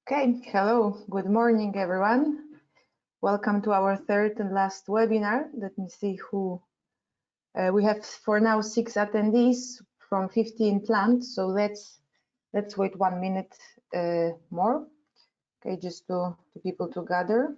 Okay, hello, good morning, everyone. Welcome to our third and last webinar. Let me see who we have for now 6 attendees from 15 planned. So let's wait 1 minute more. Okay, just to people to gather.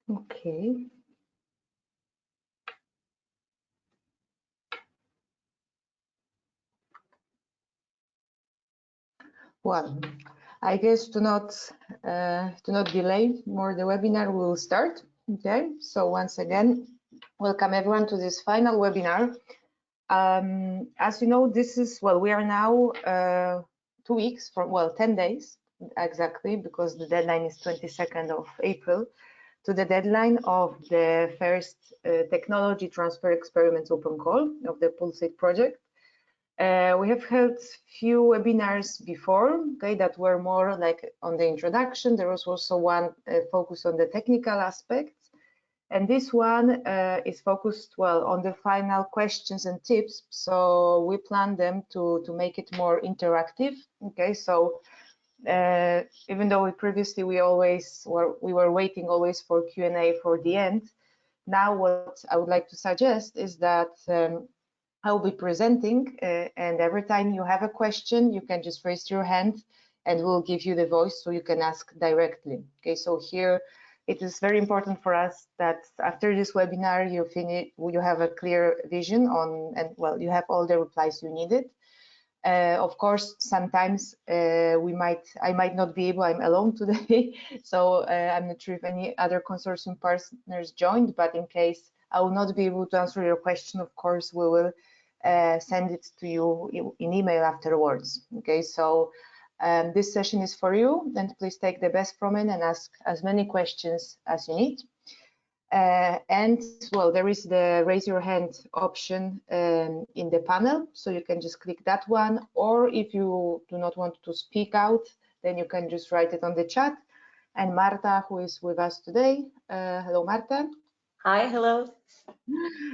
Okay. Well, I guess to not delay more the webinar, we will start. Okay, so once again, welcome everyone to this final webinar. As you know, this is, well, we are now 2 weeks from, well, 10 days exactly, because the deadline is 22nd of April, to the deadline of the first Technology Transfer Experiments open call of the PULSATE project. We have held few webinars before, okay, that were more like on the introduction. There was also one focus on the technical aspects. And this one is focused, well, on the final questions and tips. So we plan them to make it more interactive. Okay, so even though we were waiting always for Q&A for the end, now what I would like to suggest is that I will be presenting, and every time you have a question, you can just raise your hand and we'll give you the voice so you can ask directly. Okay, so here it is very important for us that after this webinar, you have a clear vision on, and well, you have all the replies you needed. Of course, sometimes I might not be able, I'm alone today, so I'm not sure if any other consortium partners joined, but in case I will not be able to answer your question, of course, we will send it to you in email afterwards. Okay, so this session is for you, and please take the best from it and ask as many questions as you need. And well, there is the raise your hand option in the panel, so you can just click that one, or if you do not want to speak out, then you can just write it on the chat. And Marta, who is with us today, hello Marta. Hi, hello.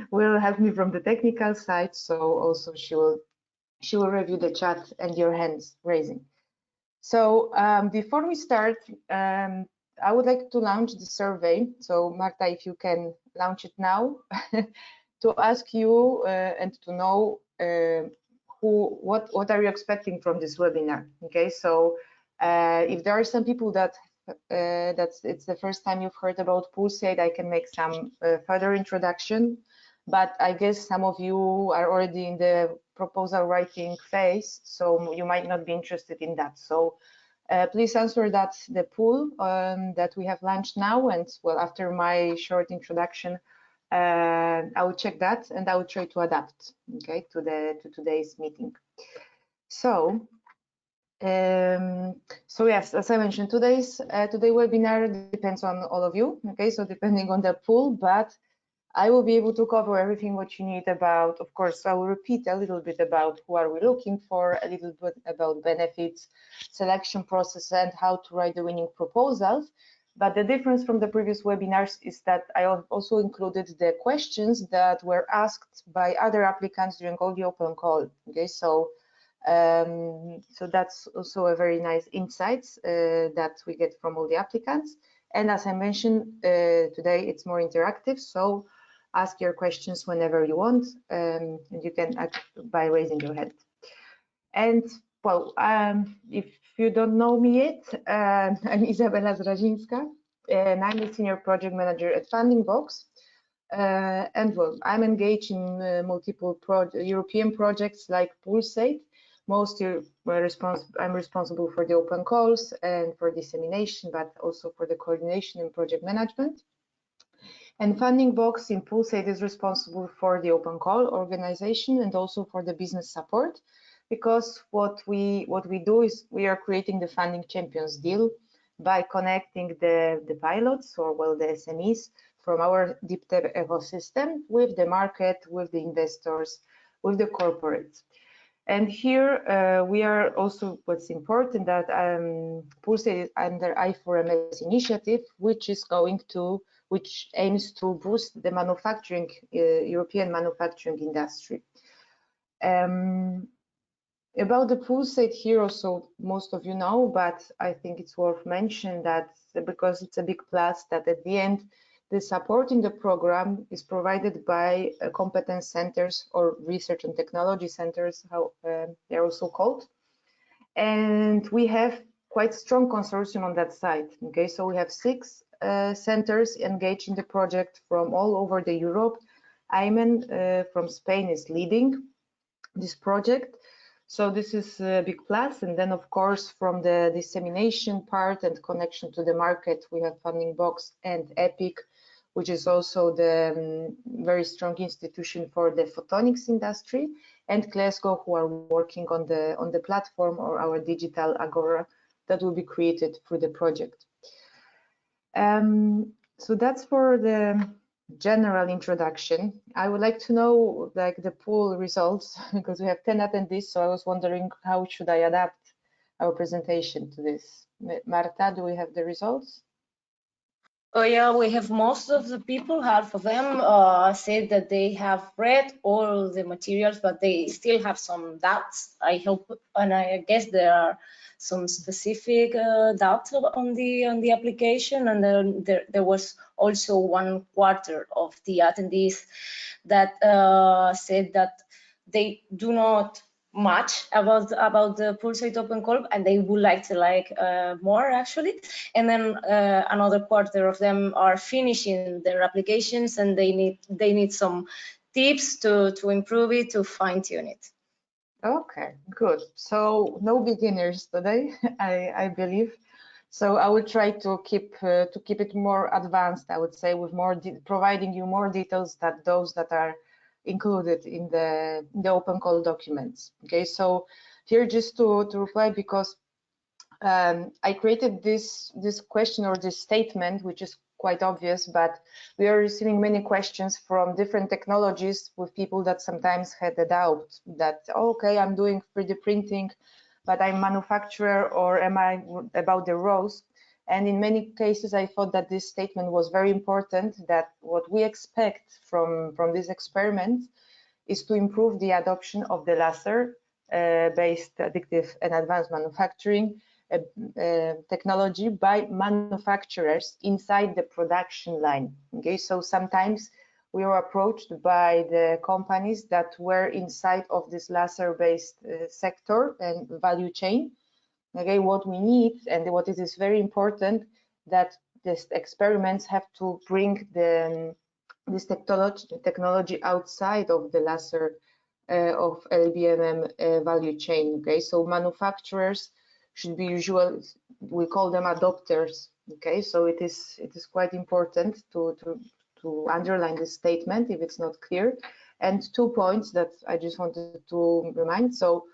Will help me from the technical side, so also she will review the chat and your hands raising. So before we start, I would like to launch the survey. So Marta, if you can launch it now, to ask you and to know what are you expecting from this webinar? Okay, so if there are some people that it's the first time you've heard about PULSATE, I can make some further introduction. But I guess some of you are already in the proposal writing phase, so you might not be interested in that. So please answer the poll that we have launched now, and well, after my short introduction, I will check that and I will try to adapt, okay, to today's meeting. So yes, as I mentioned, today's webinar depends on all of you, okay, so depending on the pool, but I will be able to cover everything what you need about, of course, I will repeat a little bit about who are we looking for, a little bit about benefits, selection process, and how to write the winning proposals. But the difference from the previous webinars is that I also included the questions that were asked by other applicants during all the open call. Okay, so that's also a very nice insights that we get from all the applicants. And as I mentioned, today it's more interactive, so ask your questions whenever you want, and you can act by raising your hand. And well, if you don't know me yet, I'm Izabella Zrazinska, and I'm the Senior Project Manager at Fundingbox. And well, I'm engaged in multiple European projects like PULSATE. Mostly I'm responsible for the open calls and for dissemination, but also for the coordination and project management. And Fundingbox in PULSATE is responsible for the open call organization and also for the business support, because what we do is we are creating the funding champions deal by connecting the pilots, or well, the SMEs, from our deep tech ecosystem with the market, with the investors, with the corporates. And here we are also, what's important that PULSATE is under I4MS initiative, which aims to boost the manufacturing, European manufacturing industry. About the PULSATE here also, most of you know, but I think it's worth mentioning that because it's a big plus that at the end, the support in the program is provided by competence centers or research and technology centers, how they're also called. And we have quite strong consortium on that side. Okay, so we have 6 centers engaged in the project from all over the Europe. Ayman from Spain is leading this project. So this is a big plus. And then, of course, from the dissemination part and connection to the market, we have Fundingbox and EPIC, which is also the very strong institution for the photonics industry, and Glasgow, who are working on the platform or our digital agora that will be created through the project. So that's for the general introduction. I would like to know like the pool results because we have 10 attendees, so I was wondering how should I adapt our presentation to this. Marta, do we have the results? Oh yeah, we have most of the people, half of them said that they have read all the materials, but they still have some doubts. I hope, and I guess there are some specific doubts on the application, and then there was also 1/4 of the attendees that said that they do not much about the PULSATE Open Call, and they would like to more actually. And then another 1/4 of them are finishing their applications, and they need some tips to improve it, to fine-tune it. Okay, good. So no beginners today, I believe. So I will try to keep it more advanced, I would say, with more providing you more details than those that are included in the open call documents. Okay, so here just to reply, because I created this question or this statement, which is quite obvious, but we are receiving many questions from different technologies with people that sometimes had a doubt that, okay, I'm doing 3D printing, but I'm manufacturer, or am I about the rows? And in many cases, I thought that this statement was very important, that what we expect from this experiment is to improve the adoption of the laser-based additive and advanced manufacturing technology by manufacturers inside the production line. Okay, so sometimes we were approached by the companies that were inside of this laser-based sector and value chain. Okay, what we need and what it is very important that these experiments have to bring this technology outside of the laser of LBMM value chain. Okay, so manufacturers should be usual, we call them adopters. Okay, so it is quite important to underline this statement if it's not clear. And 2 points that I just wanted to remind. So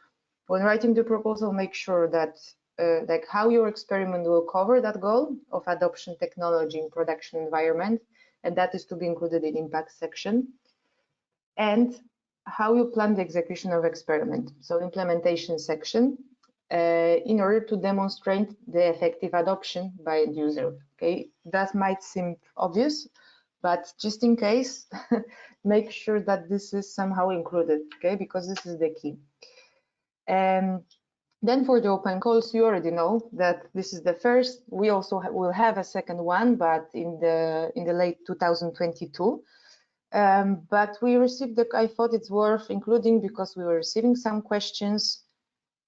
when writing the proposal, make sure that like how your experiment will cover that goal of adoption technology in production environment, and that is to be included in impact section, and how you plan the execution of experiment, so implementation section, in order to demonstrate the effective adoption by end user. Okay, that might seem obvious, but just in case, make sure that this is somehow included, okay, because this is the key. Then for the open calls, you already know that this is the first. We also will have a second one, but in the late 2022. But we received I thought it's worth including because we were receiving some questions,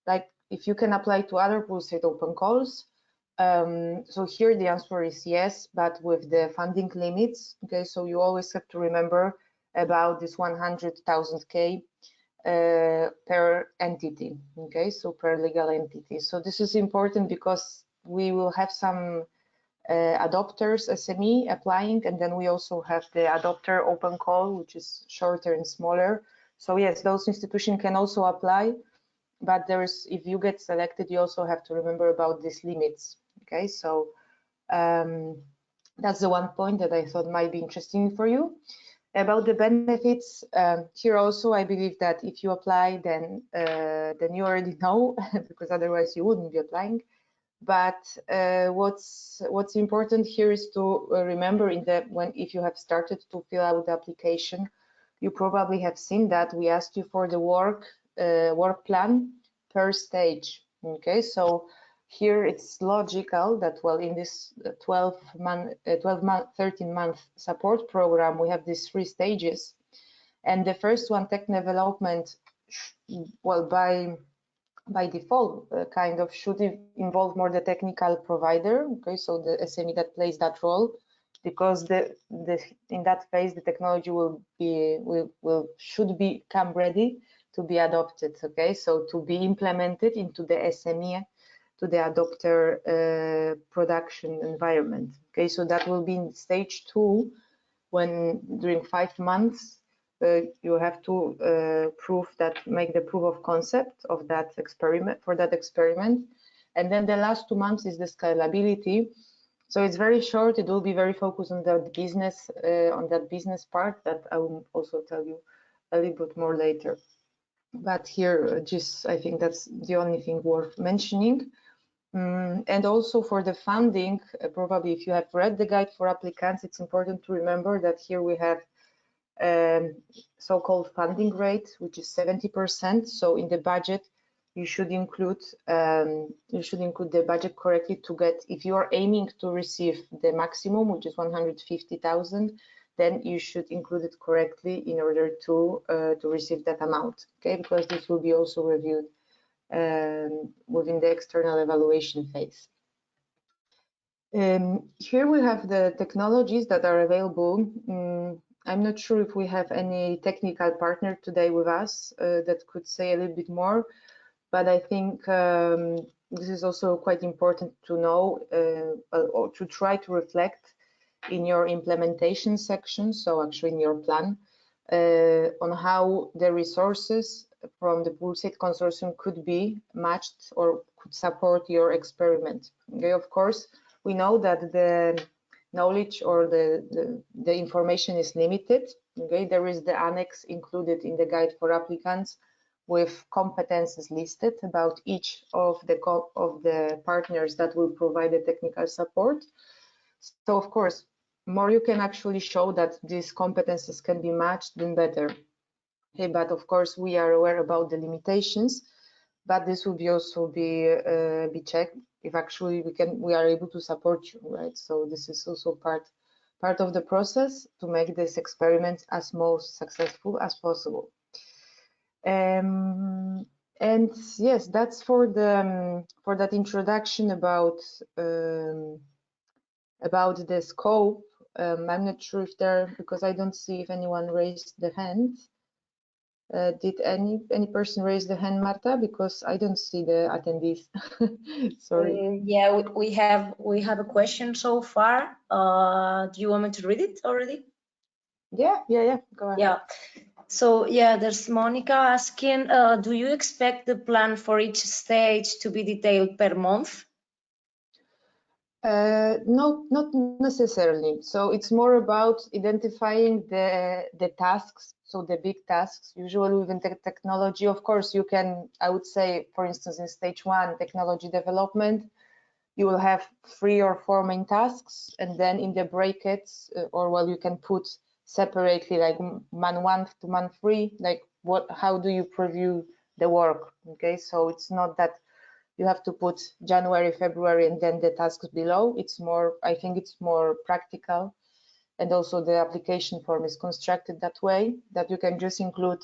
like if you can apply to other PULSATE open calls. So here the answer is yes, but with the funding limits. Okay, so you always have to remember about this 100,000 K per entity. Okay, so per legal entity. So this is important because we will have some adopters SME applying, and then we also have the adopter open call, which is shorter and smaller. So yes, those institutions can also apply, but if you get selected, you also have to remember about these limits. Okay, so That's the one point that I thought might be interesting for you. About the benefits, here also I believe that if you apply, then you already know, because otherwise you wouldn't be applying. But what's important here is to remember if you have started to fill out the application, you probably have seen that we asked you for the work plan per stage. Okay, so here it's logical that, well, in this 13-month support program, we have these 3 stages, and the first one, tech development, well, by default, kind of should involve more the technical provider. Okay, so the SME that plays that role, because in that phase the technology should become ready to be adopted. Okay, so to be implemented into the SME, to the adopter production environment. Okay, so that will be in stage 2, when during 5 months you have to make the proof of concept of that experiment, and then the last 2 months is the scalability. So it's very short. It will be very focused on the business, on that business part that I will also tell you a little bit more later. But here, I think that's the only thing worth mentioning. And also for the funding, probably if you have read the guide for applicants, it's important to remember that here we have so-called funding rate, which is 70%. So in the budget, you should include the budget correctly to get, if you are aiming to receive the maximum, which is 150,000, then you should include it correctly in order to receive that amount. Okay, because this will be also reviewed within the external evaluation phase. Here we have the technologies that are available. I'm not sure if we have any technical partner today with us that could say a little bit more, but I think this is also quite important to know or to try to reflect in your implementation section, so actually in your plan, on how the resources from the PULSATE consortium could be matched or could support your experiment. Okay, of course, we know that the knowledge or the information is limited. Okay, there is the annex included in the guide for applicants with competences listed about each of the partners that will provide the technical support. So of course, more you can actually show that these competences can be matched, then better. Okay, but of course we are aware about the limitations, but this will also be checked if actually we are able to support you, right? So this is also part of the process to make this experiment as most successful as possible. And yes, that's for that introduction about the scope. I'm not sure if because I don't see if anyone raised the hand. Did any person raise the hand, Marta? Because I don't see the attendees. Sorry. Yeah, we have a question so far. Do you want me to read it already? Yeah. Go ahead. Yeah. So yeah, there's Monica asking, do you expect the plan for each stage to be detailed per month? No, not necessarily. So it's more about identifying the tasks, so the big tasks. Usually within technology, of course, you can, I would say, for instance, in stage 1, technology development, you will have 3 or 4 main tasks, and then in the brackets, you can put separately, like month 1 to month 3, like how do you preview the work? Okay, so it's not that you have to put January, February, and then the tasks below. It's more, I think it's more practical. And also the application form is constructed that way, that you can just include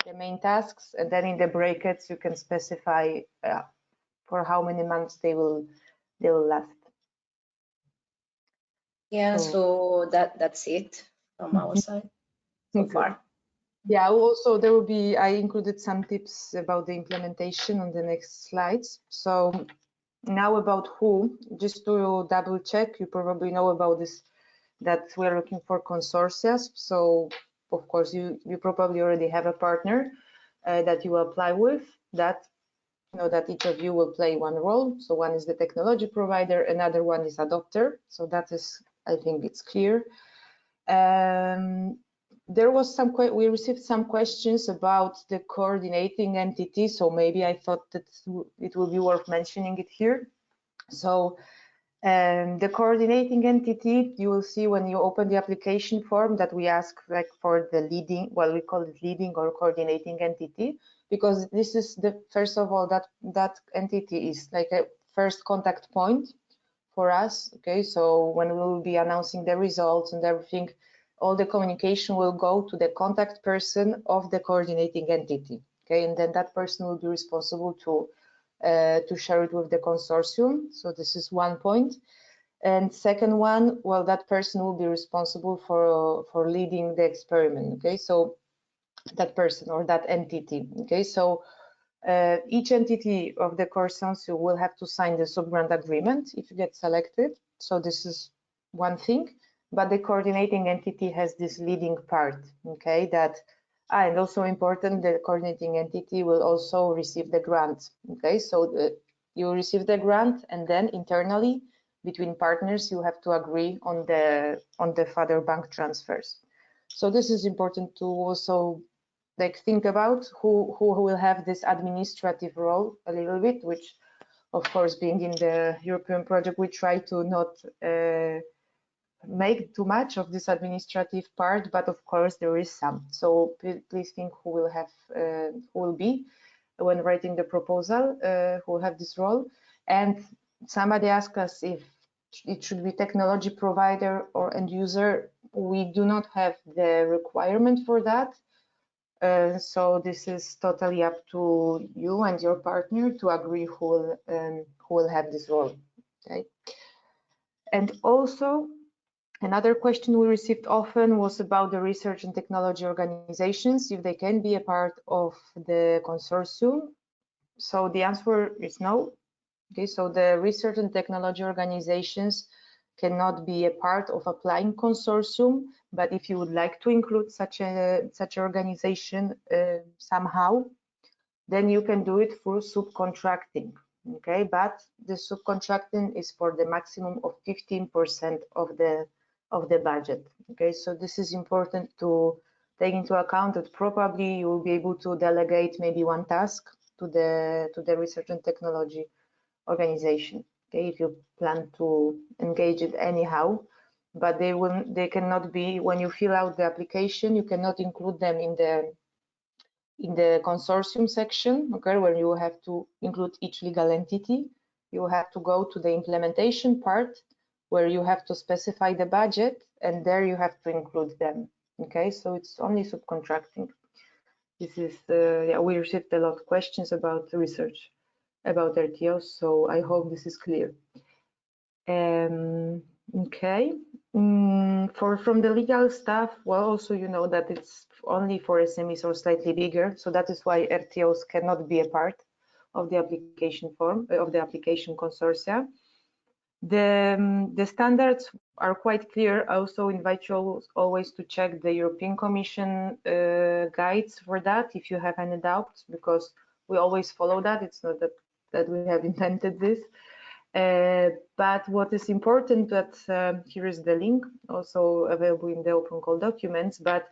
the main tasks, and then in the brackets, you can specify for how many months they will last. Yeah, so that's it from our side so far. Yeah, also there will be, I included some tips about the implementation on the next slides. So now about who, just to double check, you probably know about this, that we're looking for consortia. So of course you probably already have a partner that you apply with, that that each of you will play one role. So one is the technology provider, another one is adopter. So that is I think it's clear. There was we received some questions about the coordinating entity, so maybe I thought that it will be worth mentioning it here. So the coordinating entity, you will see when you open the application form that we ask like for the leading, well, we call it leading or coordinating entity, because this is the first of all that entity is like a first contact point for us. Okay, so when we will be announcing the results and everything, all the communication will go to the contact person of the coordinating entity. Okay, and then that person will be responsible to share it with the consortium. So this is one point. And second one, well, that person will be responsible for leading the experiment. Okay, so that person or that entity. Okay, so each entity of the consortium will have to sign the subgrant agreement if you get selected. So this is one thing, but the coordinating entity has this leading part. Okay, that and also important, the coordinating entity will also receive the grant. Okay, so you receive the grant, and then internally between partners you have to agree on the further bank transfers. So this is important to also like think about who will have this administrative role a little bit, which of course being in the European project we try to not make too much of this administrative part, but of course there is some. So please think who will be when writing the proposal, who will have this role. And somebody asked us if it should be technology provider or end user. We do not have the requirement for that. So this is totally up to you and your partner to agree who will have this role. Okay. And also, another question we received often was about the research and technology organizations, if they can be a part of the consortium. So the answer is no. Okay, so the research and technology organizations cannot be a part of applying consortium, but if you would like to include such organization somehow, then you can do it through subcontracting. Okay, but the subcontracting is for the maximum of 15% of the budget. Okay, so this is important to take into account that probably you will be able to delegate maybe one task to the research and technology organization. Okay, if you plan to engage it anyhow, but they cannot be, when you fill out the application, you cannot include them in the consortium section. Okay, where you have to include each legal entity. You have to go to the implementation part where you have to specify the budget, and there you have to include them. Okay, so it's only subcontracting. This is yeah, we received a lot of questions about research about RTOs, so I hope this is clear. Okay, from the legal stuff, well, also you know that it's only for SMEs or slightly bigger, so that is why RTOs cannot be a part of the application form of the application consortia. The standards are quite clear. I also invite you always to check the European Commission guides for that if you have any doubts, because we always follow that. It's not that we have invented this. But what is important, that here is the link also available in the open call documents, but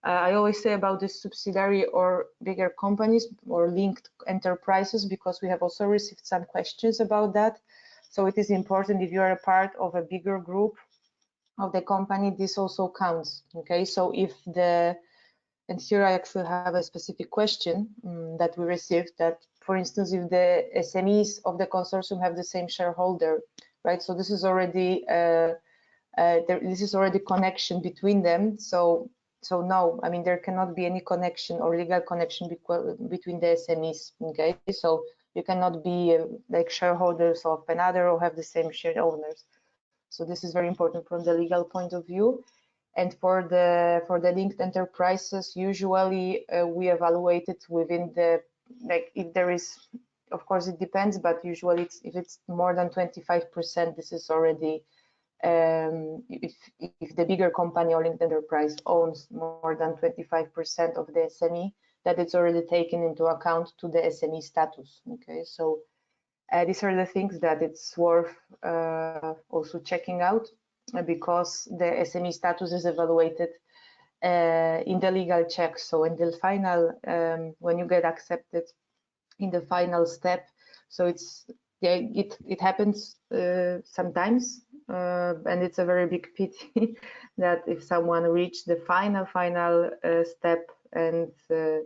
I always say about this subsidiary or bigger companies or linked enterprises, because we have also received some questions about that. So it is important, if you are a part of a bigger group of the company, this also counts. Okay, so if and here I actually have a specific question that we received, that for instance, if the SMEs of the consortium have the same shareholder, right? So this is already connection between them. So no, I mean, there cannot be any connection or legal connection between the SMEs. Okay, so you cannot be like shareholders of another or have the same share owners. So this is very important from the legal point of view. And for the linked enterprises, usually we evaluate it within the, like, if there is, of course it depends, but usually if it's more than 25%, this is already, if the bigger company or linked enterprise owns more than 25% of the SME, that it's already taken into account to the SME status. Okay, so these are the things that it's worth also checking out. because the SME status is evaluated in the legal check. So in the final, when you get accepted in the final step, so it happens sometimes, and it's a very big pity that if someone reached the final step and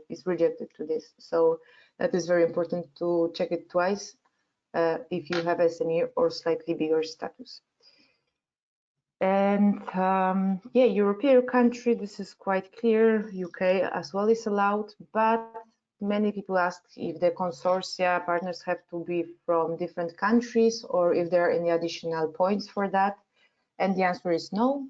is rejected to this. So that is very important to check it twice if you have SME or slightly bigger status. And yeah, European country, this is quite clear. UK as well is allowed, but many people ask if the consortia partners have to be from different countries or if there are any additional points for that. And the answer is no.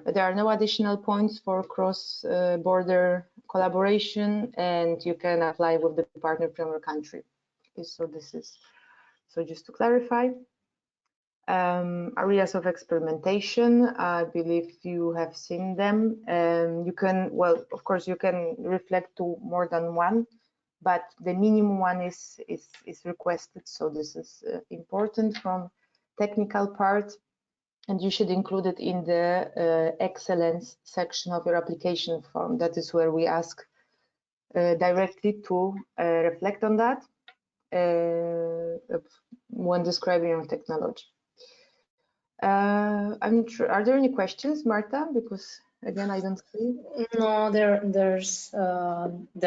There are no additional points for cross-border collaboration, and you can apply with the partner from your country. Okay, so this is, so just to clarify. Areas of experimentation, I believe you have seen them. You can, well, of course, you can reflect to more than one, but the minimum one is requested. So this is important from technical part, and you should include it in the excellence section of your application form. That is where we ask directly to reflect on that when describing your technology. I'm not sure. Are there any questions, Marta? Because again, I don't see. No, there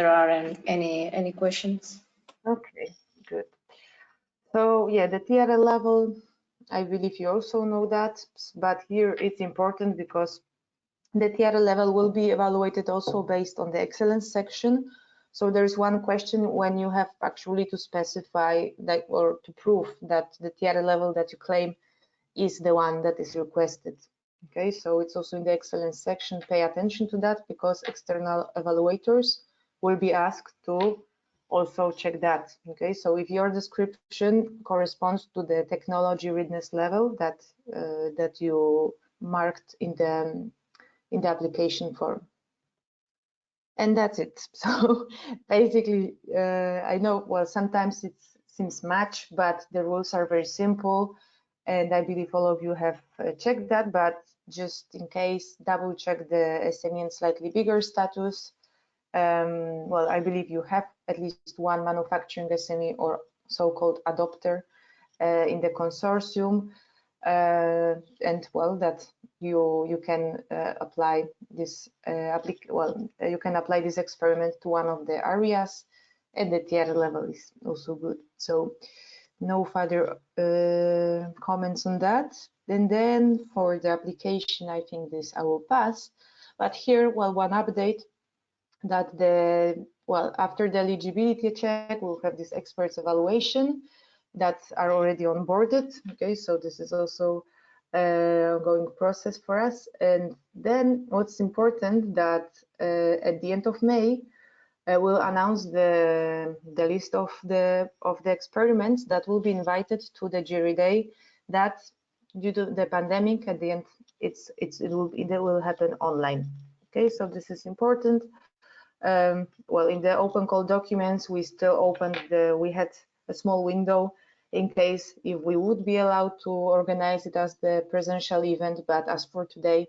aren't any questions. Okay, good. So yeah, the TRL level, I believe you also know that, but here it's important because the TRL level will be evaluated also based on the excellence section. So there's one question when you have actually to specify that or to prove that the TRL level that you claim is the one that is requested. Okay, so it's also in the excellence section. Pay attention to that because external evaluators will be asked to also check that. Okay, so if your description corresponds to the technology readiness level that that you marked in the application form. And that's it. So basically, I know, well, sometimes it seems much, but the rules are very simple. And I believe all of you have checked that, but just in case, double check the SME and slightly bigger status. Well, I believe you have at least one manufacturing SME or so-called adopter in the consortium. And well, that you can apply this you can apply this experiment to one of the areas, and the TR level is also good. So no further comments on that. And then for the application, I think this I will pass. But here, well, one update that after the eligibility check, we'll have this experts evaluation that are already onboarded. Okay, so this is also ongoing process for us. And then what's important that at the end of May, we'll announce the list of the experiments that will be invited to the jury day. That due to the pandemic, at the end, it will happen online. Okay, so this is important. Well, in the open call documents, we still opened we had a small window in case if we would be allowed to organize it as the presential event, but as for today,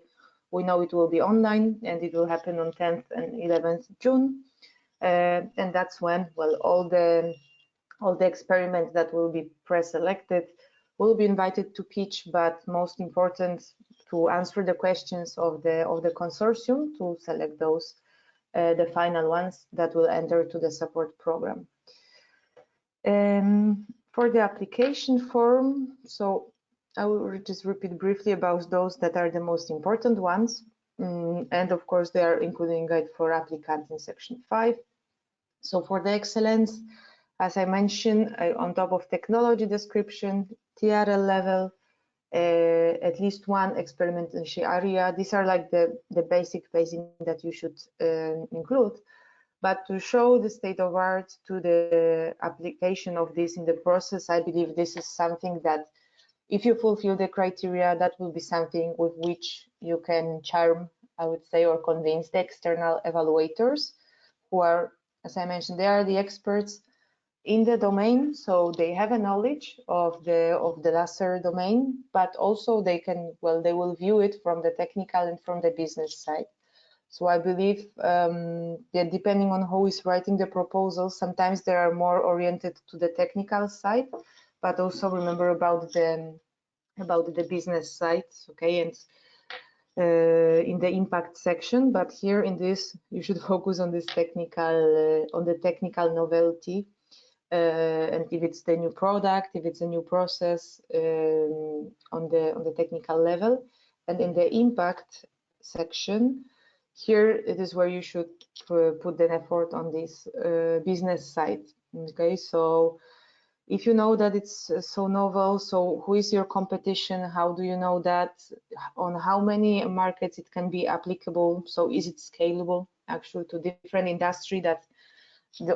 we know it will be online and it will happen on 10th and 11th June. And that's when, well, all the experiments that will be pre-selected will be invited to pitch, but most important to answer the questions of the consortium to select those, the final ones that will enter to the support program. For the application form, so I will just repeat briefly about those that are the most important ones. And of course, they are including guide for applicants in section 5. So for the excellence, as I mentioned, on top of technology description, TRL level, at least one experimentation area. These are like the basic that you should include. But to show the state of art to the application of this in the process, I believe this is something that if you fulfill the criteria, that will be something with which you can charm, I would say, or convince the external evaluators who are, as I mentioned, they are the experts in the domain, so they have a knowledge of the laser domain, but also they can, well, they will view it from the technical and from the business side. So I believe that depending on who is writing the proposal, sometimes they are more oriented to the technical side, but also remember about the business side, okay, and in the impact section. But here in this, you should focus on this technical, on the technical novelty, and if it's the new product, if it's a new process, on the technical level. And in the impact section, here it is where you should put the effort on this business side. Okay, so if you know that it's so novel, so who is your competition? How do you know that? On how many markets it can be applicable? So is it scalable actually to different industry that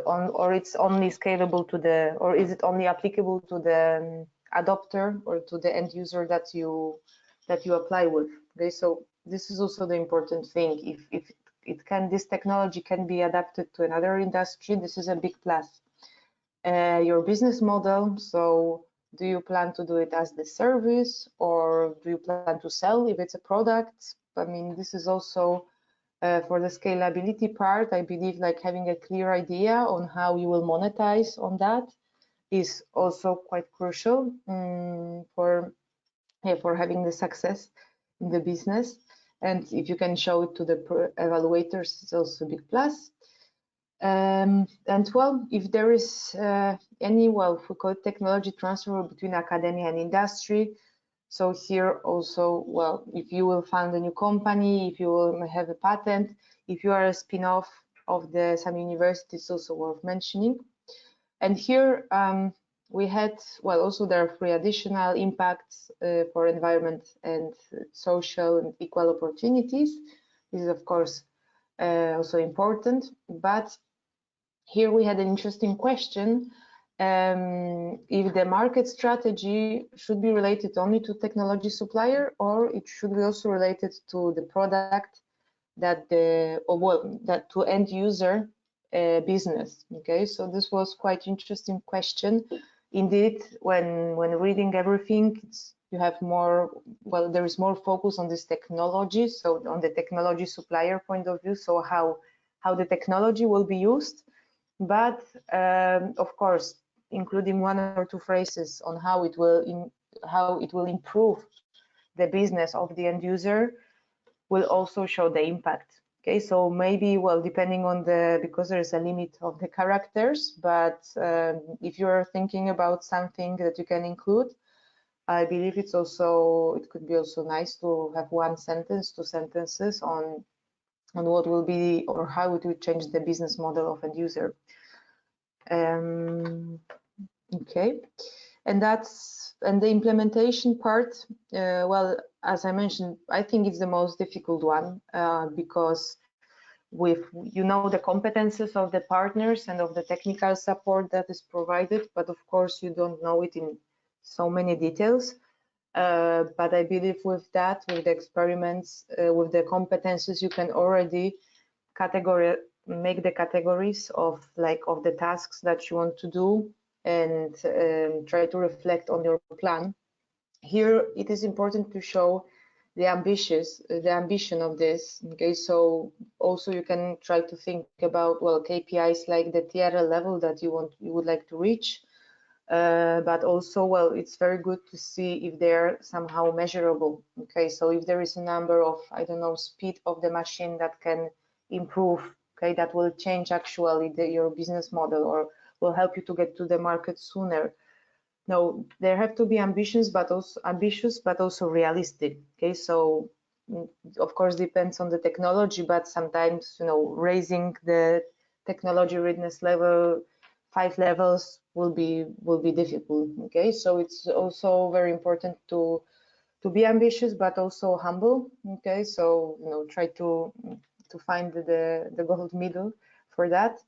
or it's only scalable to the, or is it only applicable to the adopter or to the end user that you apply with? Okay, so this is also the important thing. If it can, this technology can be adapted to another industry, this is a big plus. Your business model, so do you plan to do it as the service, or do you plan to sell if it's a product? I mean, this is also for the scalability part. I believe like having a clear idea on how you will monetize on that is also quite crucial for having the success in the business. And if you can show it to the evaluators, it's also a big plus. And well, if there is any, well, if we call it technology transfer between academia and industry, so here also, well, if you will found a new company, if you will have a patent, if you are a spin-off of some university, it's also worth mentioning. And here we had, well, also there are 3 additional impacts for environment and social and equal opportunities. This is of course also important, but here we had an interesting question. If the market strategy should be related only to technology supplier, or it should be also related to the product that that to end user business. Okay, so this was quite interesting question. Indeed, when reading everything, you have more, well, there is more focus on this technology, so on the technology supplier point of view, so how the technology will be used. But of course, including 1 or 2 phrases on how it will improve the business of the end user will also show the impact. Okay, so maybe, well, depending on because there is a limit of the characters, but if you're thinking about something that you can include, I believe it could be also nice to have 1 sentence, 2 sentences on what will be or how it will change the business model of end user. Okay, and the implementation part, well, as I mentioned, I think it's the most difficult one because you know the competences of the partners and of the technical support that is provided, but of course you don't know it in so many details. But I believe with the experiments, with the competences, you can already make the categories of the tasks that you want to do and try to reflect on your plan. Here it is important to show the ambition of this. Okay, so also you can try to think about, well, KPIs like the TRL level that you would like to reach, but also, well, it's very good to see if they're somehow measurable. Okay, so if there is a number of, I don't know, speed of the machine that can improve, okay, that will change actually your business model or will help you to get to the market sooner. No, there have to be ambitious, but also realistic. Okay, so of course depends on the technology, but sometimes, you know, raising the technology readiness level 5 levels will be difficult. Okay, so it's also very important to be ambitious, but also humble. Okay, so, you know, try to find the gold middle for that.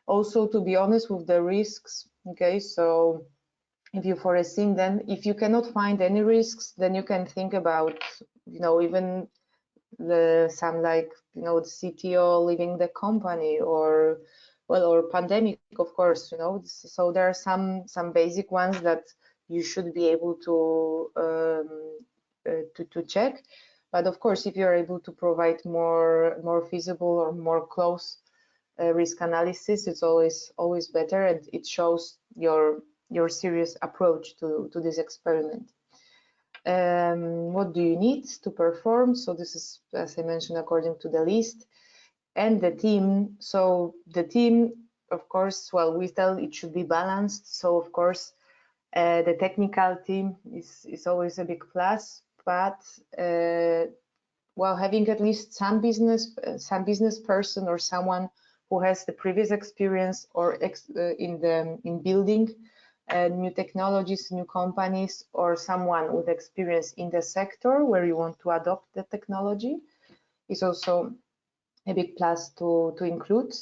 Also, to be honest with the risks. Okay, so if you foresee them, if you cannot find any risks, then you can think about, you know, even some like, you know, the CTO leaving the company, or well, or pandemic, of course, you know. So there are some basic ones that you should be able to check. But of course, if you're able to provide more feasible or more close risk analysis, it's always better, and it shows your serious approach to this experiment. What do you need to perform? So this is, as I mentioned, according to the list. And the team. So the team, of course, well, we tell it should be balanced. So of course, the technical team is always a big plus, but well, having at least some business person or someone who has the previous experience or in building new technologies, new companies, or someone with experience in the sector where you want to adopt the technology is also a big plus to include.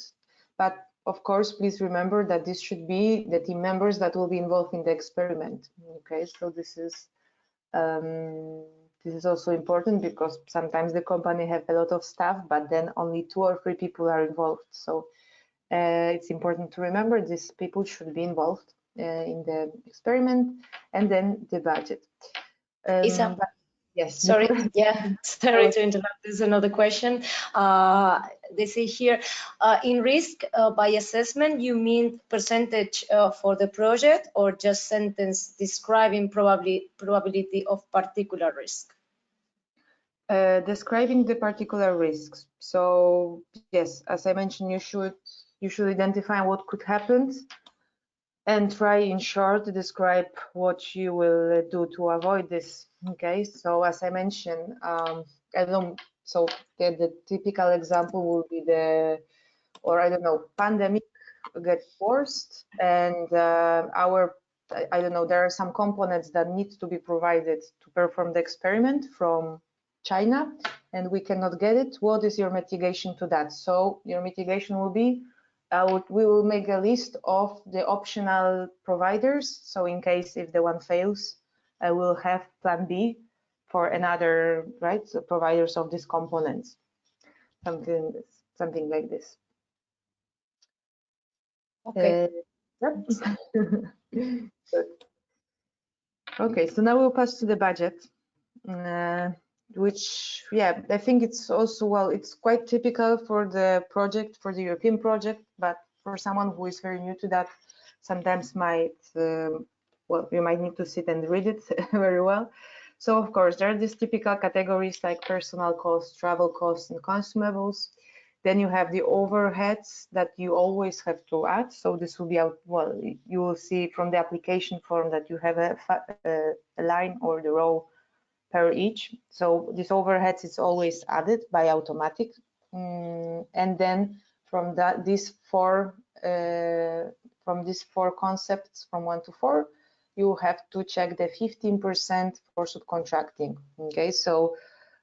But of course, please remember that this should be the team members that will be involved in the experiment. Okay, so this is also important, because sometimes the company have a lot of staff, but then only 2 or 3 people are involved. So it's important to remember these people should be involved in the experiment. And then the budget. Yes. Sorry, yeah, sorry to interrupt. There's another question. They say here, in risk by assessment, you mean percentage for the project, or just sentence describing probability of particular risk? Describing the particular risks. So yes, as I mentioned, you should identify what could happen and try in short to describe what you will do to avoid this. Okay, so as I mentioned, I don't know, so the typical example will be I don't know, pandemic gets forced, and I don't know, there are some components that need to be provided to perform the experiment from China, and we cannot get it. What is your mitigation to that? So your mitigation will be, we will make a list of the optional providers. So in case if the one fails, I will have plan B for another, right? So providers of these components, something like this. Okay. Yep. Okay, so now we'll pass to the budget, which, yeah, I think it's also, well, it's quite typical for the project, for the European project, but for someone who is very new to that, sometimes well, you might need to sit and read it very well. So of course, there are these typical categories like personal costs, travel costs, and consumables. Then you have the overheads that you always have to add. So this will be out, well, you will see from the application form that you have a line or the row per each. So this overheads is always added by automatic. And then from these four concepts from 1 to 4, you have to check the 15% for subcontracting. Okay, so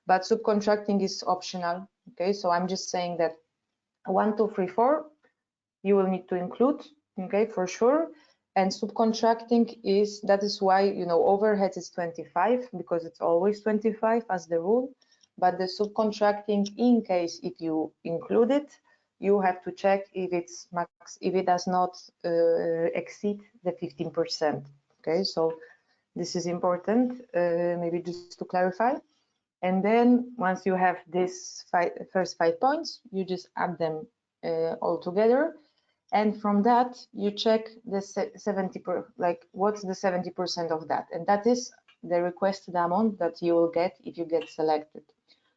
but subcontracting is optional. Okay, so I'm just saying that 1, 2, 3, 4 you will need to include, okay, for sure. And subcontracting is, that is why, you know, overhead is 25, because it's always 25 as the rule. But the subcontracting, in case if you include it, you have to check if it's if it does not exceed the 15%. Okay, so this is important, maybe just to clarify. And then once you have this first 5 points, you just add them all together. And from that, you check the 70%, like what's the 70% of that? And that is the requested amount that you will get if you get selected.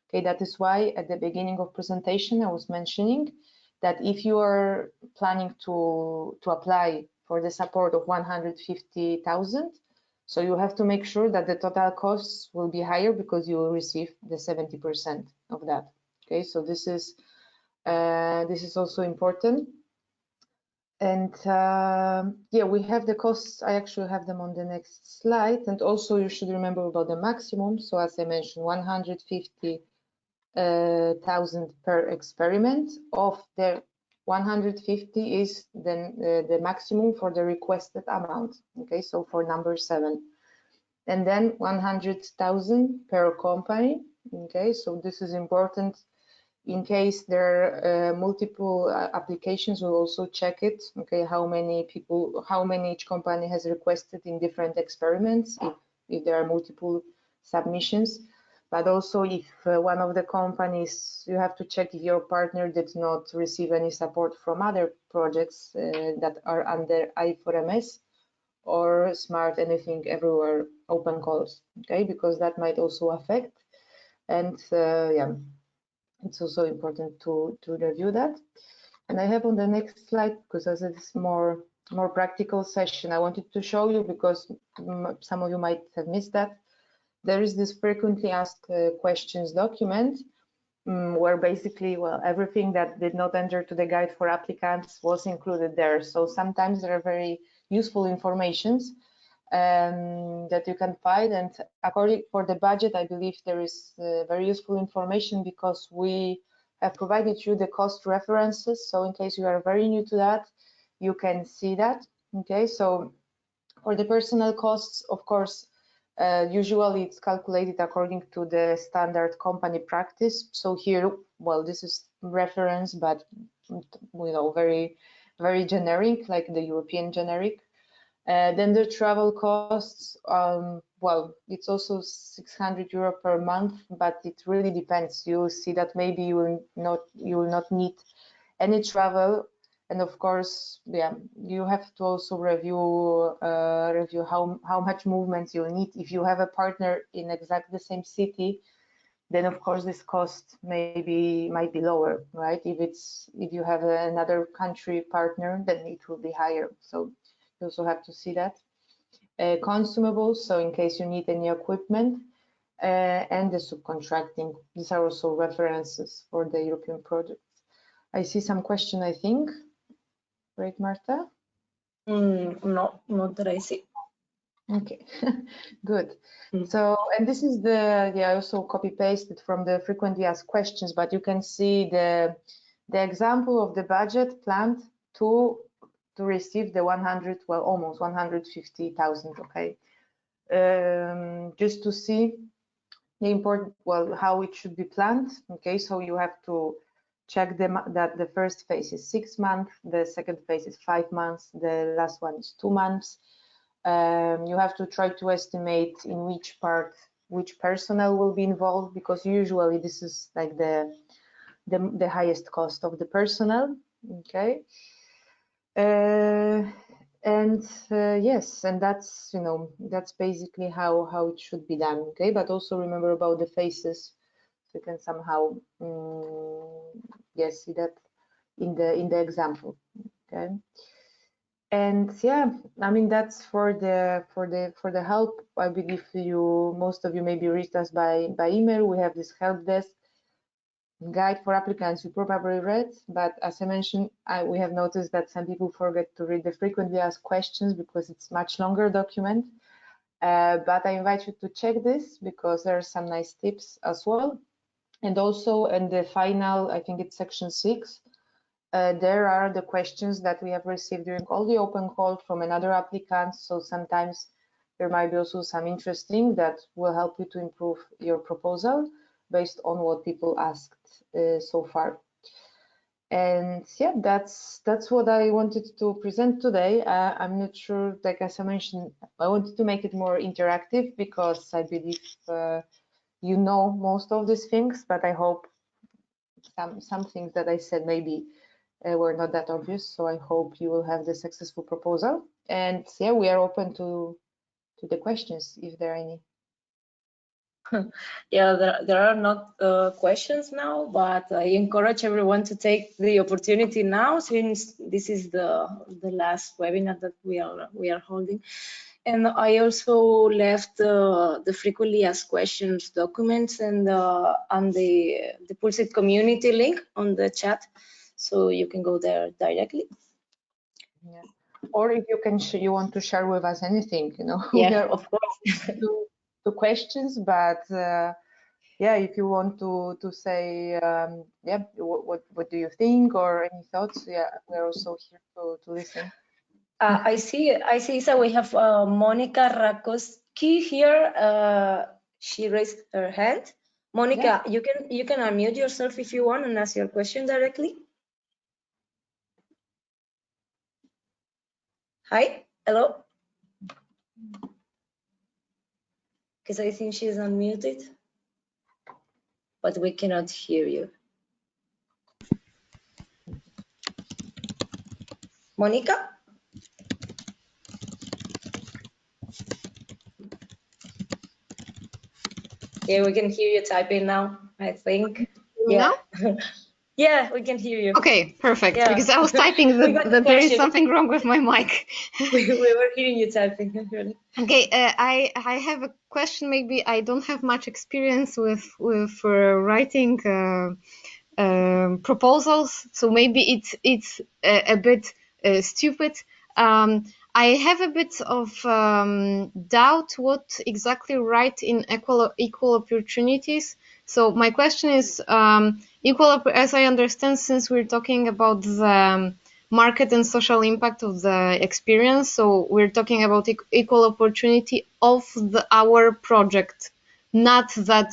Okay, that is why at the beginning of presentation, I was mentioning that if you are planning to apply for the support of 150,000, so you have to make sure that the total costs will be higher, because you will receive the 70% of that. Okay, so this is also important. And yeah, we have the costs. I actually have them on the next slide. And also you should remember about the maximum. So as I mentioned, 150,000 per experiment. Of the 150 is then the maximum for the requested amount. Okay, so for number 7. And then 100,000 per company. Okay, so this is important. in case there are multiple applications, we'll also check it. Okay, how many people, how many each company has requested in different experiments, if there are multiple submissions. But also if one of the companies, you have to check if your partner did not receive any support from other projects that are under I4MS or Smart Anything Everywhere open calls, okay, because that might also affect. And yeah, it's also important to review that. And I have on the next slide, because as it's more practical session, I wanted to show you, because some of you might have missed that. There is this frequently asked questions document where basically, well, everything that did not enter to the guide for applicants was included there. So sometimes there are very useful informations that you can find, and according for the budget, I believe there is very useful information, because we have provided you the cost references. So in case you are very new to that, you can see that. Okay, so for the personal costs, of course, usually it's calculated according to the standard company practice. So here, well, this is reference, but very generic, like the European generic. Then the travel costs, well, it's also 600 euro per month, but it really depends. You'll see that maybe you will not need any travel. And of course, yeah, you have to also review how much movement you'll need. If you have a partner in exactly the same city, then of course this cost might be lower, right? If you have another country partner, then it will be higher. So you also have to see that. Consumables, so in case you need any equipment, and the subcontracting. These are also references for the European projects. I see some question, I think. Right, Marta? No, not that I see. Okay, good. So, and this is I also copy pasted from the frequently asked questions, but you can see the example of the budget planned to receive the almost 150,000. Okay, just to see the important, how it should be planned. Okay, so you have to check that the first phase is 6 months, the second phase is 5 months, the last one is 2 months. You have to try to estimate in which part, which personnel will be involved, because usually this is like the highest cost of the personnel. Okay. Yes, and that's that's basically how it should be done. Okay, but also remember about the phases, so you can somehow yes, see that in the example. Okay, and yeah, I mean that's for the help. I believe most of you maybe reached us by email. We have this help desk guide for applicants you probably read, but as I mentioned, we have noticed that some people forget to read the frequently asked questions because it's much longer document. But I invite you to check this, because there are some nice tips as well. And also in the final, I think it's section 6, there are the questions that we have received during all the open calls from another applicant. So sometimes there might be also some interesting that will help you to improve your proposal based on what people asked so far. And yeah, that's what I wanted to present today. I'm not sure, like as I mentioned, I wanted to make it more interactive, because I believe you know most of these things, but I hope some things that I said maybe were not that obvious. So I hope you will have the successful proposal. And yeah, we are open to the questions if there are any. Yeah, there are not questions now, but I encourage everyone to take the opportunity now, since this is the last webinar that we are holding. And I also left the frequently asked questions documents and the PULSATE community link on the chat, so you can go there directly. Yeah. Or if you want to share with us anything, Yeah, of course. to questions, but yeah, if you want to say yeah, what do you think, or any thoughts, yeah, we're also here to listen. I see. So we have Monica Rakoski here. She raised her hand. Monica, you can unmute yourself if you want and ask your question directly. Hi, hello. Because I think she's unmuted, but we cannot hear you. Monica? Yeah, we can hear you typing now, I think. Yeah. Yeah, we can hear you. Okay, perfect. Yeah. Because I was typing that there is something wrong with my mic. we were hearing you typing. Really. Okay, I have a question. Maybe I don't have much experience with writing proposals, so maybe it's a bit stupid. I have a bit of doubt what exactly write in equal opportunities. So my question is, as I understand, since we're talking about the market and social impact of the experience, so we're talking about equal opportunity of our project, not that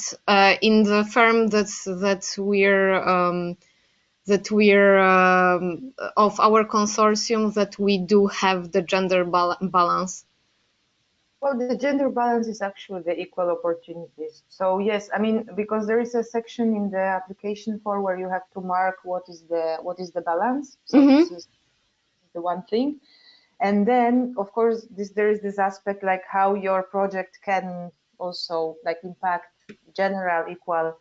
in the firm that we're of our consortium that we do have the gender balance. Well, the gender balance is actually the equal opportunities. So yes, I mean, because there is a section in the application form where you have to mark what is the balance. So this is the one thing. And then, of course, there is this aspect like how your project can also like impact general equal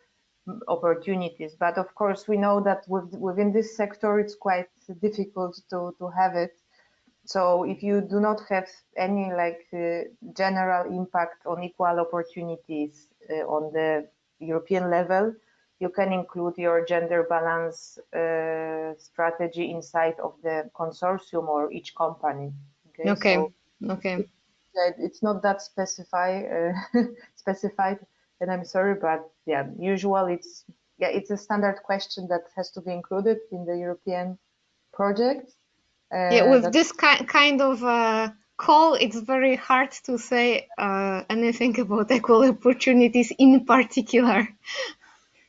opportunities. But of course, we know that within this sector, it's quite difficult to have it. So if you do not have any like general impact on equal opportunities on the European level, you can include your gender balance strategy inside of the consortium or each company. Okay. So okay. It's not that specified, and I'm sorry, but yeah, usually it's a standard question that has to be included in the European project. Yeah, with this kind of call, it's very hard to say anything about equal opportunities in particular.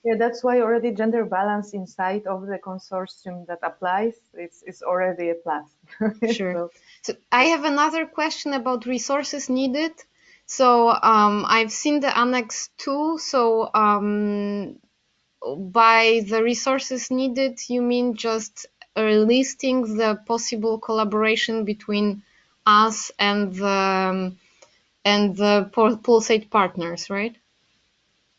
Yeah, that's why already gender balance inside of the consortium that applies, it's already a plus. Sure. So I have another question about resources needed. So I've seen the Annex 2. So by the resources needed, you mean just listing the possible collaboration between us and the PULSATE partners, right?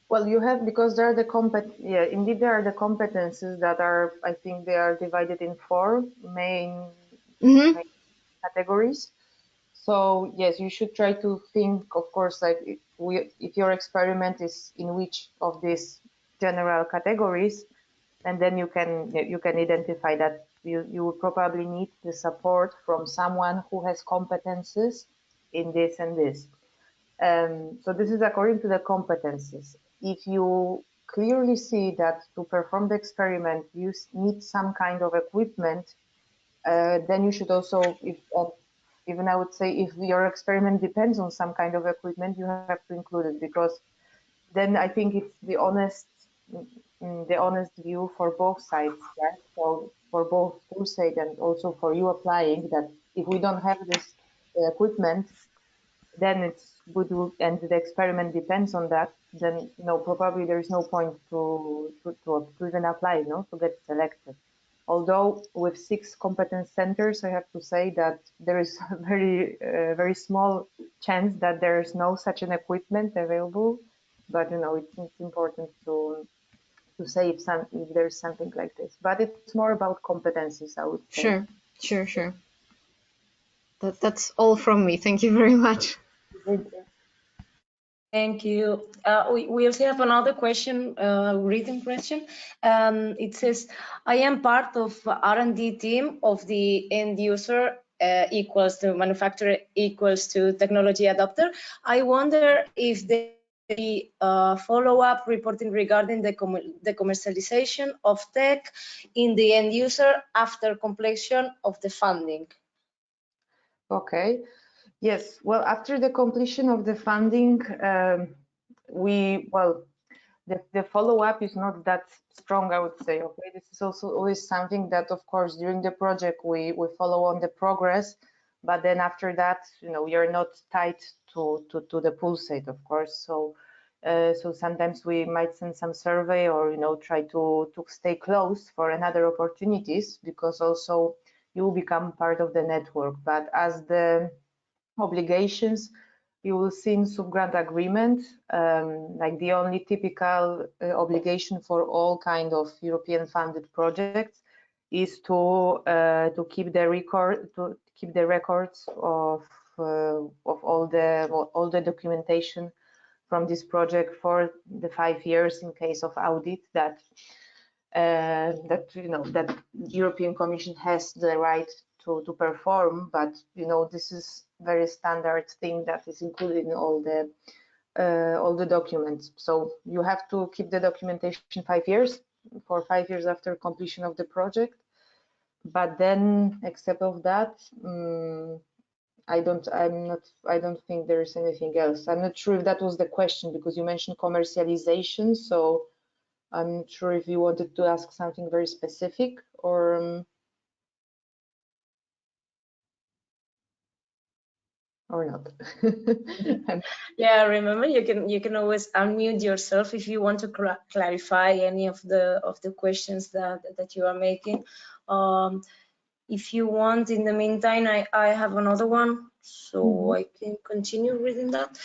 Well, you have, because there are indeed there are the competences that are, I think they are divided in four main categories. So yes, you should try to think, of course, like if your experiment is in which of these general categories, and then you can identify that you will probably need the support from someone who has competences in this and this. So this is according to the competences. If you clearly see that to perform the experiment you need some kind of equipment, then you should also, even I would say, if your experiment depends on some kind of equipment, you have to include it, because then I think it's the honest view for both sides, right? So for both PULSATE and also for you applying, that if we don't have this equipment, then it's good, and the experiment depends on that, then probably there is no point to even apply, to get selected. Although with 6 competence centers, I have to say that there is a very small chance that there is no such an equipment available. But it's important to say if there's something like this. But it's more about competencies, I would say. Sure. That's all from me. Thank you very much. Thank you. We also have another question, written question. It says, I am part of R&D team of the end user equals to manufacturer equals to technology adopter. I wonder if the follow-up reporting regarding the commercialization of tech in the end user after completion of the funding. Okay. Yes. Well, after the completion of the funding, the follow-up is not that strong, I would say. Okay, this is also always something that, of course, during the project we follow on the progress, but then after that, you're not tied to the PULSATE, of course. So so sometimes we might send some survey or try to stay close for another opportunities, because also you will become part of the network. But as the obligations, you will see in subgrant agreement, like the only typical obligation for all kind of European funded projects is to keep the records of all the documentation from this project for the 5 years in case of audit that that European Commission has the right to perform. But this is very standard thing that is included in all the documents. So you have to keep the documentation 5 years, for 5 years after completion of the project. But then, except of that, I don't think there is anything else. I'm not sure if that was the question, because you mentioned commercialization, so I'm not sure if you wanted to ask something very specific or not. Yeah, remember, you can always unmute yourself if you want to clarify any of the questions that you are making. If you want, in the meantime, I have another one, so I can continue reading that.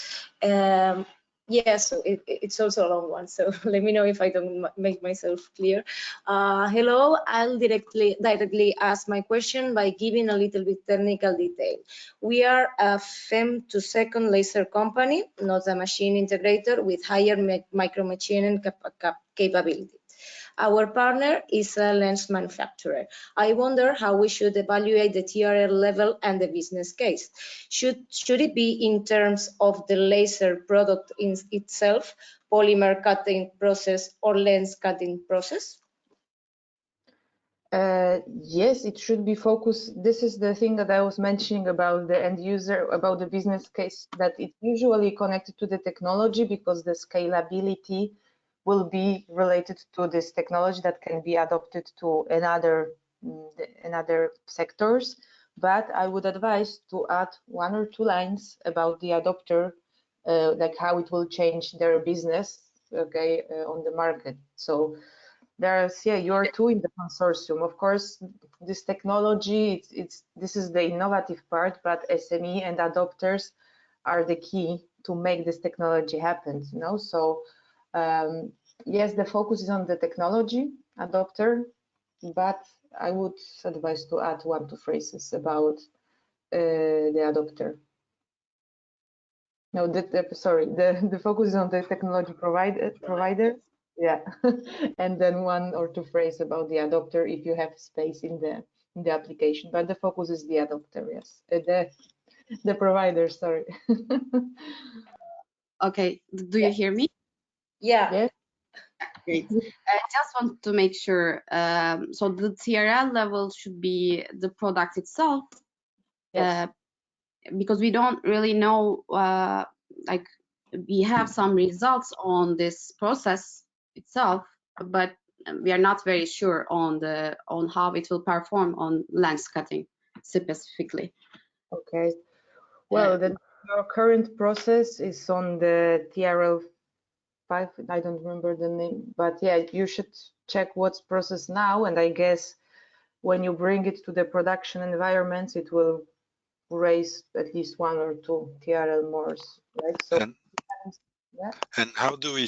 Yeah, so it's also a long one, so let me know if I don't make myself clear. Hello, I'll directly ask my question by giving a little bit technical detail. We are a femtosecond laser company, not a machine integrator, with higher micro machining capability. Our partner is a lens manufacturer. I wonder how we should evaluate the TRL level and the business case. Should it be in terms of the laser product in itself, polymer cutting process, or lens cutting process? Yes, it should be focused. This is the thing that I was mentioning about the end user, about the business case, that it's usually connected to the technology, because the scalability will be related to this technology that can be adopted to another sectors. But I would advise to add 1 or 2 lines about the adopter, like how it will change their business, okay, on the market. So there's, yeah, you're 2 in the consortium. Of course, this technology, this is the innovative part, but SME and adopters are the key to make this technology happen. So yes, the focus is on the technology adopter, but I would advise to add 1 or 2 phrases about the adopter. No, sorry, the focus is on the technology provider. Yeah, and then 1 or 2 phrases about the adopter if you have space in the application. But the focus is the adopter. Yes, the provider. Sorry. Okay. Do you hear me? Yeah. Yes. Great. I just want to make sure. So the TRL level should be the product itself. Yes. Because we don't really know, like we have some results on this process itself, but we are not very sure on how it will perform on lens cutting specifically. Okay. Well, your current process is on the TRL 5. I don't remember the name, but yeah, you should check what's processed now, and I guess when you bring it to the production environments, it will raise at least 1 or 2 TRL more, right? So and how do we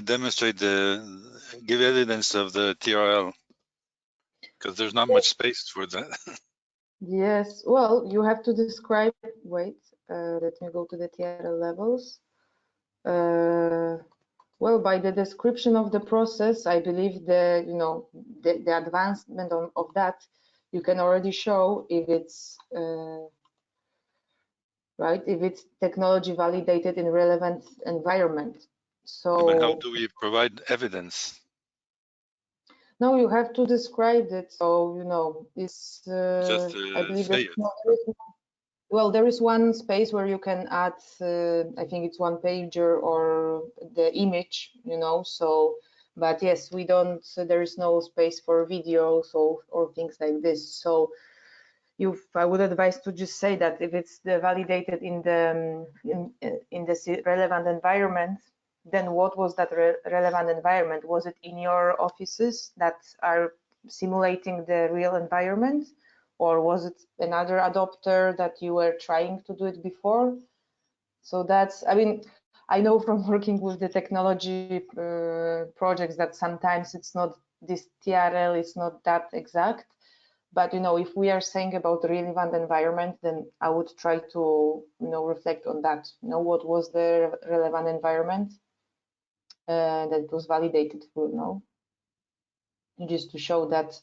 demonstrate give evidence of the TRL? Because there's not much space for that. Yes, well, you have to describe, wait, let me go to the TRL levels. Well, by the description of the process, I believe the advancement of that, you can already show if it's right, if it's technology validated in relevant environment. So But how do we provide evidence? no, you have to describe it. So it's Just I believe say it. Well, there is one space where you can add, I think it's one pager or the image, so, but yes, we don't, there is no space for videos or things like this. So I would advise to just say that if it's validated in the relevant environment, then what was that relevant environment? Was it in your offices that are simulating the real environment? Or was it another adopter that you were trying to do it before? So that's, I mean, I know from working with the technology projects that sometimes it's not this TRL, it's not that exact. But if we are saying about the relevant environment, then I would try to reflect on that. What was the relevant environment that was validated through, just to show that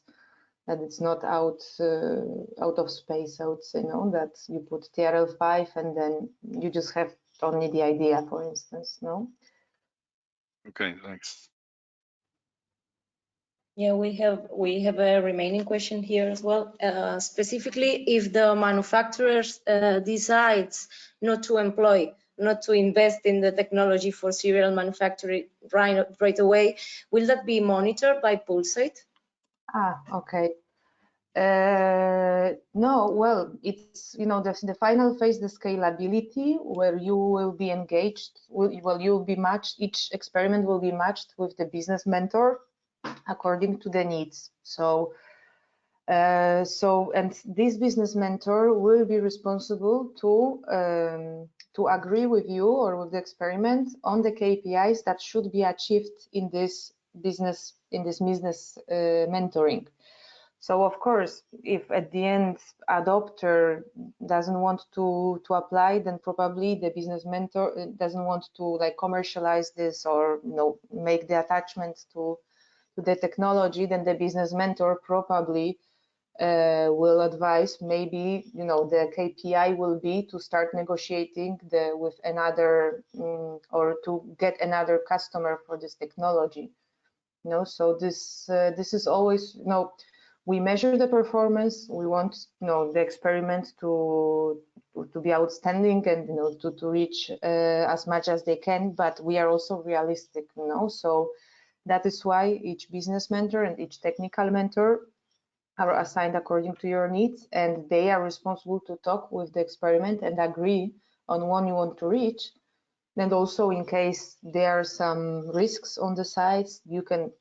it's not out of space. I would say that you put TRL5 and then you just have only the idea, for instance. No. Okay, thanks. Yeah, we have a remaining question here as well. Specifically, if the manufacturers decides not to employ, not to invest in the technology for serial manufacturing right away, will that be monitored by PULSATE? Okay. No, well, it's the final phase, the scalability, where you will be engaged. You'll be matched. Each experiment will be matched with the business mentor according to the needs. So and this business mentor will be responsible to agree with you or with the experiment on the KPIs that should be achieved in this business mentoring. So of course, if at the end adopter doesn't want to apply, then probably the business mentor doesn't want to commercialize this or make the attachment to the technology, then the business mentor probably will advise maybe the KPI will be to start negotiating with another or to get another customer for this technology. So this is always we measure the performance. We want the experiment to be outstanding and to reach as much as they can, but we are also realistic. So that is why each business mentor and each technical mentor are assigned according to your needs, and they are responsible to talk with the experiment and agree on what you want to reach. And also, in case there are some risks on the sites,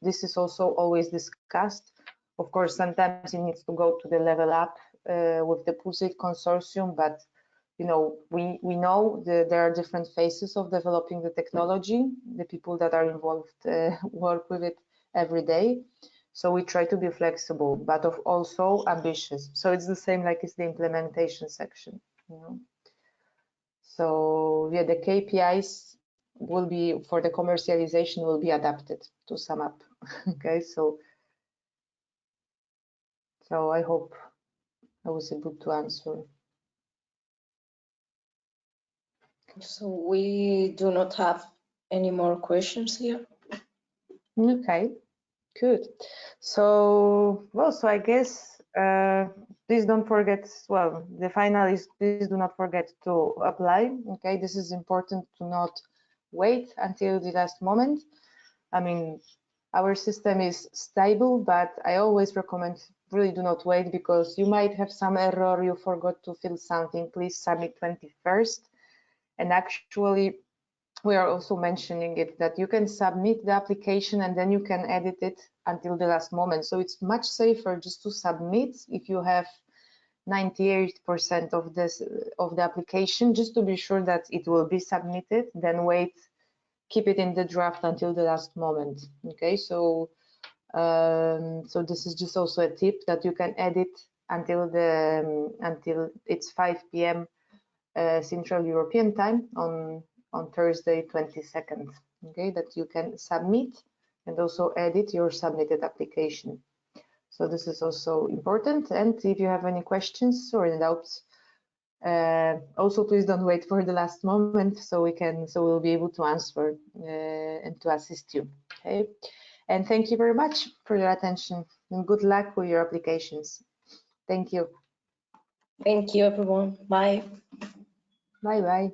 this is also always discussed. Of course, sometimes it needs to go to the level up with the PULSATE consortium, but we know there are different phases of developing the technology. The people that are involved work with it every day. So we try to be flexible, but also ambitious. So it's the same like it's the implementation section. So yeah, the KPIs will be for the commercialization will be adapted, to sum up. Okay, so I hope I was able to answer. So we do not have any more questions here. Okay, good. So I guess please don't forget. Well, the final is please do not forget to apply. Okay, this is important to not wait until the last moment. I mean, our system is stable, but I always recommend really do not wait, because you might have some error, you forgot to fill something. Please submit 21st. And actually, we are also mentioning it that you can submit the application and then you can edit it until the last moment. So it's much safer just to submit if you have 98% of the application, just to be sure that it will be submitted, then wait, keep it in the draft until the last moment. Okay, so this is just also a tip that you can edit until it's 5 p.m. Central European time on Thursday 22nd. Okay, that you can submit and also edit your submitted application. So this is also important. And if you have any questions or any doubts, also please don't wait for the last moment, so we'll be able to answer and to assist you. Okay, and thank you very much for your attention, and good luck with your applications. Thank you. Thank you, everyone. Bye. Bye bye.